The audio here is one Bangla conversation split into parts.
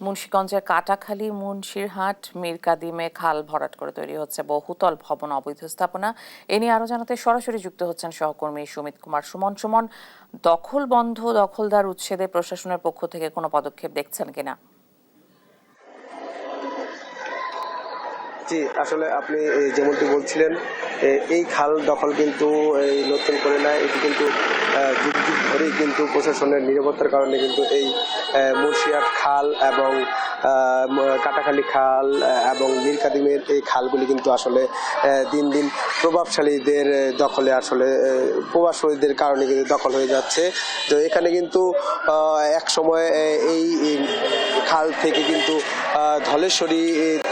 মুন্সিগঞ্জের কাটাখালী মুন্সিরহাট মীরকাদিমে খাল ভরাট করে তৈরি হচ্ছে বহুতল ভবন অবৈধ স্থাপনা। এ নিয়ে আরো জানাতে সরাসরি যুক্ত হচ্ছেন সহকর্মী সুমিত কুমার সুমন। সুমন, দখল বন্ধ, দখলদার উচ্ছেদে প্রশাসনের পক্ষ থেকে কোনো পদক্ষেপ দেখছেন কিনা? জি, আসলে আপনি যেমনটি বলছিলেন, এই খাল দখল কিন্তু এই নতুন করে না, এটি কিন্তু যুগ যুগ ধরেই কিন্তু প্রশাসনের নীরবতার কারণে কিন্তু এই মুন্সিরহাট খাল এবং কাটাখালী খাল এবং মীরকাদিমের এই খালগুলি কিন্তু আসলে দিন দিন প্রভাবশালীদের দখলে, আসলে প্রভাবশালীদের কারণে কিন্তু দখল হয়ে যাচ্ছে। তো এখানে কিন্তু এক সময় এই খাল থেকে কিন্তু ধলেশ্বরী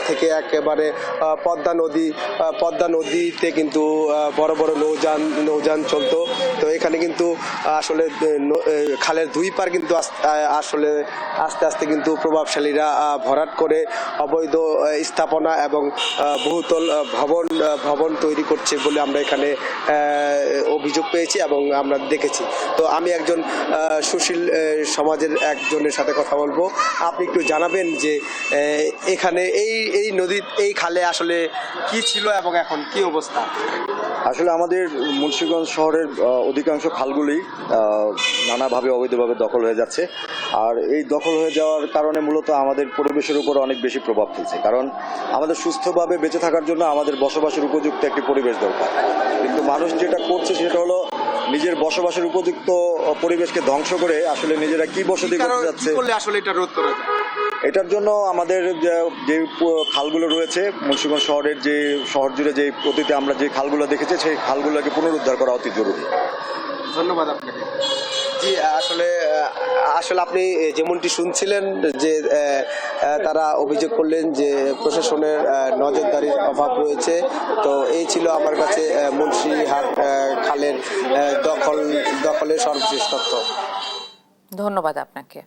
থেকে একেবারে পদ্মা নদীতে কিন্তু বড় বড় নৌযান চলতো। তো এখানে কিন্তু আসলে খালের দুই পার কিন্তু আসলে আস্তে আস্তে কিন্তু প্রভাবশালীরা ভরাট করে অবৈধ স্থাপনা এবং বহুতল ভবন তৈরি করছে বলে আমরা এখানে অভিযোগ পেয়েছি এবং আমরা দেখেছি। তো আমি একজন সুশীল সমাজের একজনের সাথে কথা বলবো। আপনি একটু জানাবেন যে এখানে এই নদীর এই খালে আসলে কি ছিল এবং এখন কি অবস্থা? আসলে আমাদের মুন্সিগঞ্জ শহরের অধিকাংশ খালগুলি নানাভাবে অবৈধভাবে দখল হয়ে যাচ্ছে। আর এই দখল হয়ে যাওয়ার কারণে মূলত আমাদের পরিবেশের উপর অনেক বেশি প্রভাব ফেলছে। কারণ আমাদের সুস্থভাবে বেঁচে থাকার জন্য আমাদের বসবাসের উপযুক্ত একটি পরিবেশ দরকার, কিন্তু মানুষ যেটা করছে সেটা হলো নিজের বসবাসের উপযুক্ত পরিবেশকে ধ্বংস করে আসলে নিজেরা কি বসতি করতে যাচ্ছে। আসলে এটা রোধ করা যায়? এটার জন্য আমাদের যে খালগুলো রয়েছে মুন্সিগঞ্জ শহরের, যে শহর জুড়ে যে অতীতে আমরা যে খালগুলো দেখেছি সেই খালগুলোকে পুনরুদ্ধার করা অতি জরুরি। ধন্যবাদ আপনাকে। জি, আসলে আপনি যেমনটি শুনছিলেন যে তারা অভিযোগ করলেন যে প্রশাসনের নজরদারির অভাব রয়েছে। তো এই ছিল আমার কাছে মুন্সিরহাট খালের দখলের সর্বশেষ তথ্য। ধন্যবাদ আপনাকে।